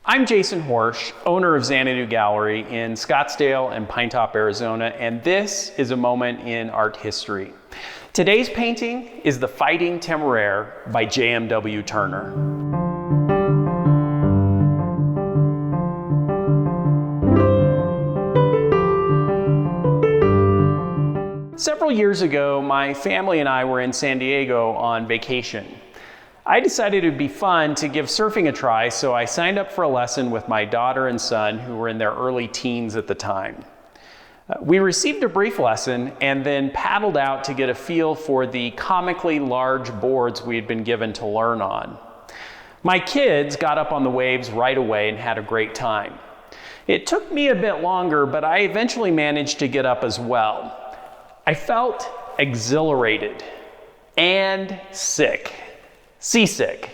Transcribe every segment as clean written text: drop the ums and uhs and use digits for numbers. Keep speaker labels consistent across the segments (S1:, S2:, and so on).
S1: I'm Jason Horsch, owner of Xanadu Gallery in Scottsdale and Pinetop, Arizona, and this is a moment in art history. Today's painting is the Fighting Temeraire by JMW Turner. Several years ago, my family and I were in San Diego on vacation. I decided it would be fun to give surfing a try, so I signed up for a lesson with my daughter and son, who were in their early teens at the time. We received a brief lesson and then paddled out to get a feel for the comically large boards we had been given to learn on. My kids got up on the waves right away and had a great time. It took me a bit longer, but I eventually managed to get up as well. I felt exhilarated and sick. Seasick.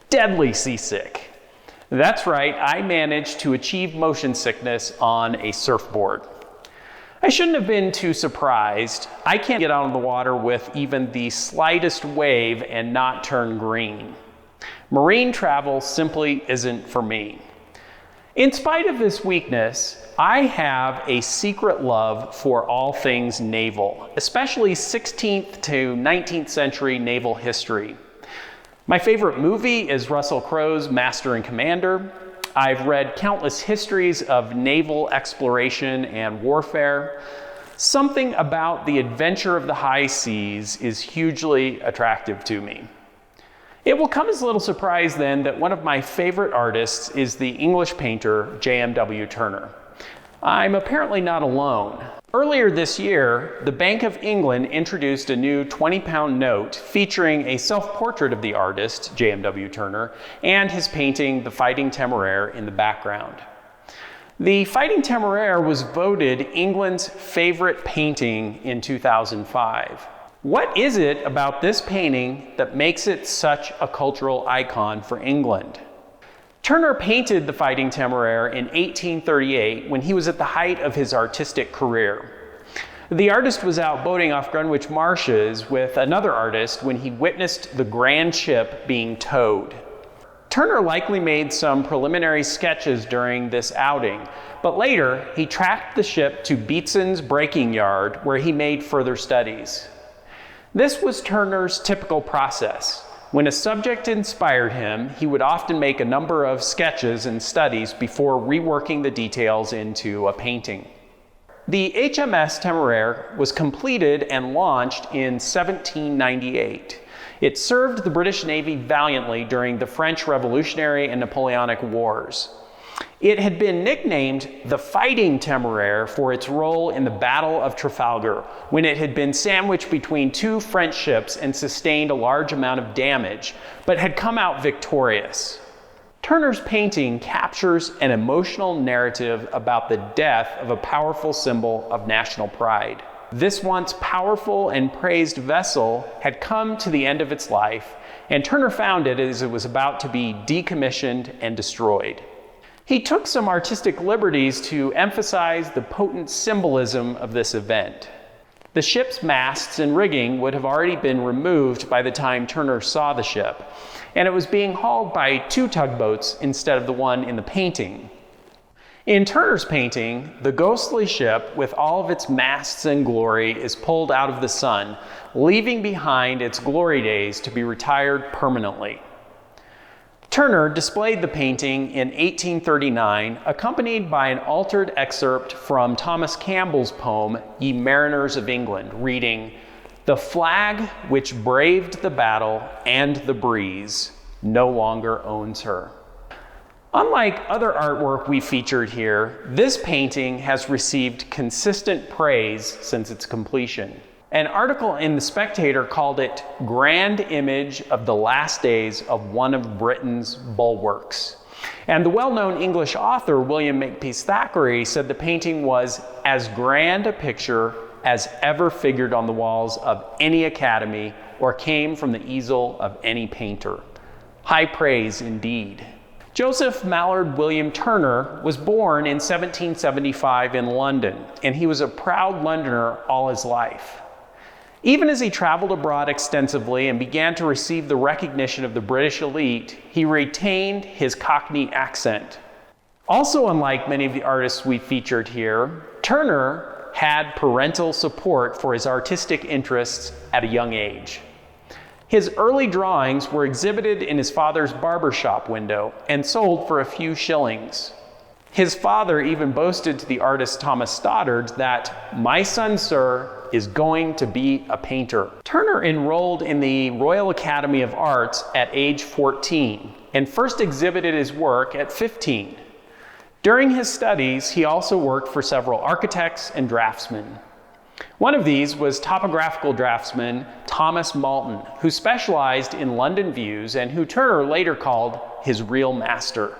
S1: Deadly seasick. That's right, I managed to achieve motion sickness on a surfboard. I shouldn't have been too surprised. I can't get out of the water with even the slightest wave and not turn green. Marine travel simply isn't for me. In spite of this weakness, I have a secret love for all things naval, especially 16th to 19th century naval history. My favorite movie is Russell Crowe's Master and Commander. I've read countless histories of naval exploration and warfare. Something about the adventure of the high seas is hugely attractive to me. It will come as a little surprise then that one of my favorite artists is the English painter JMW Turner. I'm apparently not alone. Earlier this year, the Bank of England introduced a new 20-pound note featuring a self-portrait of the artist, JMW Turner, and his painting, The Fighting Temeraire, in the background. The Fighting Temeraire was voted England's favorite painting in 2005. What is it about this painting that makes it such a cultural icon for England? Turner painted the Fighting Temeraire in 1838 when he was at the height of his artistic career. The artist was out boating off Greenwich Marshes with another artist when he witnessed the grand ship being towed. Turner likely made some preliminary sketches during this outing, but later he tracked the ship to Beatson's breaking yard where he made further studies. This was Turner's typical process. When a subject inspired him, he would often make a number of sketches and studies before reworking the details into a painting. The HMS Temeraire was completed and launched in 1798. It served the British Navy valiantly during the French Revolutionary and Napoleonic Wars. It had been nicknamed the Fighting Temeraire for its role in the Battle of Trafalgar, when it had been sandwiched between two French ships and sustained a large amount of damage, but had come out victorious. Turner's painting captures an emotional narrative about the death of a powerful symbol of national pride. This once powerful and praised vessel had come to the end of its life, and Turner found it as it was about to be decommissioned and destroyed. He took some artistic liberties to emphasize the potent symbolism of this event. The ship's masts and rigging would have already been removed by the time Turner saw the ship, and it was being hauled by two tugboats instead of the one in the painting. In Turner's painting, the ghostly ship, with all of its masts and glory, is pulled out of the sun, leaving behind its glory days to be retired permanently. Turner displayed the painting in 1839, accompanied by an altered excerpt from Thomas Campbell's poem, Ye Mariners of England, reading, "The flag which braved the battle and the breeze no longer owns her." Unlike other artwork we featured here, this painting has received consistent praise since its completion. An article in The Spectator called it "Grand Image of the Last Days of One of Britain's Bulwarks." And the well-known English author William Makepeace Thackeray said the painting was as grand a picture as ever figured on the walls of any academy or came from the easel of any painter. High praise indeed. Joseph Mallard William Turner was born in 1775 in London, and he was a proud Londoner all his life. Even as he traveled abroad extensively and began to receive the recognition of the British elite, he retained his Cockney accent. Also, unlike many of the artists we featured here, Turner had parental support for his artistic interests at a young age. His early drawings were exhibited in his father's barbershop window and sold for a few shillings. His father even boasted to the artist Thomas Stoddard that, "My son, sir, is going to be a painter." Turner enrolled in the Royal Academy of Arts at age 14 and first exhibited his work at 15. During his studies, he also worked for several architects and draftsmen. One of these was topographical draftsman Thomas Malton, who specialized in London views and who Turner later called his real master.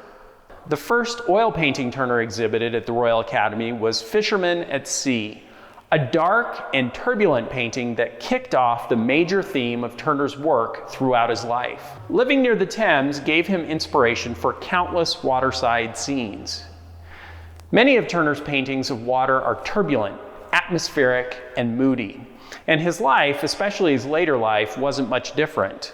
S1: The first oil painting Turner exhibited at the Royal Academy was Fisherman at Sea, a dark and turbulent painting that kicked off the major theme of Turner's work throughout his life. Living near the Thames gave him inspiration for countless waterside scenes. Many of Turner's paintings of water are turbulent, atmospheric, and moody, and his life, especially his later life, wasn't much different.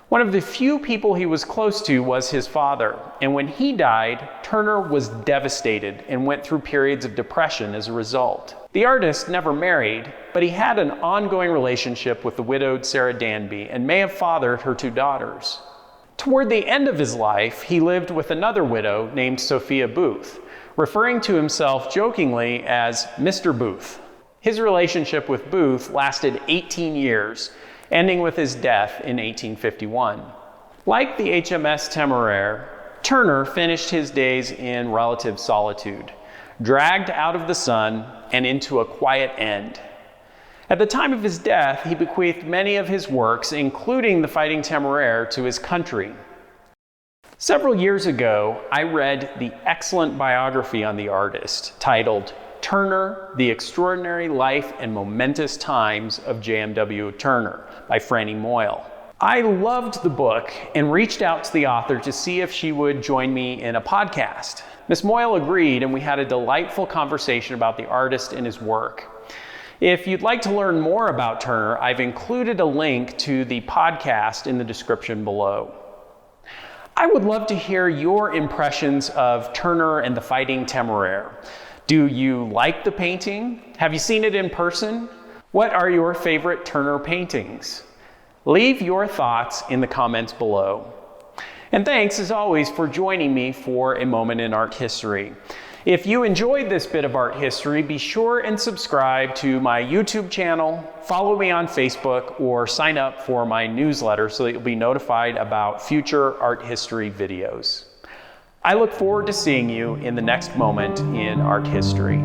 S1: One of the few people he was close to was his father, and when he died, Turner was devastated and went through periods of depression as a result. The artist never married, but he had an ongoing relationship with the widowed Sarah Danby and may have fathered her 2 daughters. Toward the end of his life, he lived with another widow named Sophia Booth, referring to himself jokingly as Mr. Booth. His relationship with Booth lasted 18 years, ending with his death in 1851. Like the HMS Temeraire, Turner finished his days in relative solitude, dragged out of the sun and into a quiet end. At the time of his death, he bequeathed many of his works, including the Fighting Temeraire, to his country. Several years ago, I read the excellent biography on the artist titled Turner, The Extraordinary Life and Momentous Times of JMW Turner by Franny Moyle. I loved the book and reached out to the author to see if she would join me in a podcast. Miss Moyle agreed, and we had a delightful conversation about the artist and his work. If you'd like to learn more about Turner, I've included a link to the podcast in the description below. I would love to hear your impressions of Turner and the Fighting Temeraire. Do you like the painting? Have you seen it in person? What are your favorite Turner paintings? Leave your thoughts in the comments below. And thanks, as always, for joining me for a moment in art history. If you enjoyed this bit of art history, be sure and subscribe to my YouTube channel, follow me on Facebook, or sign up for my newsletter so that you'll be notified about future art history videos. I look forward to seeing you in the next moment in art history.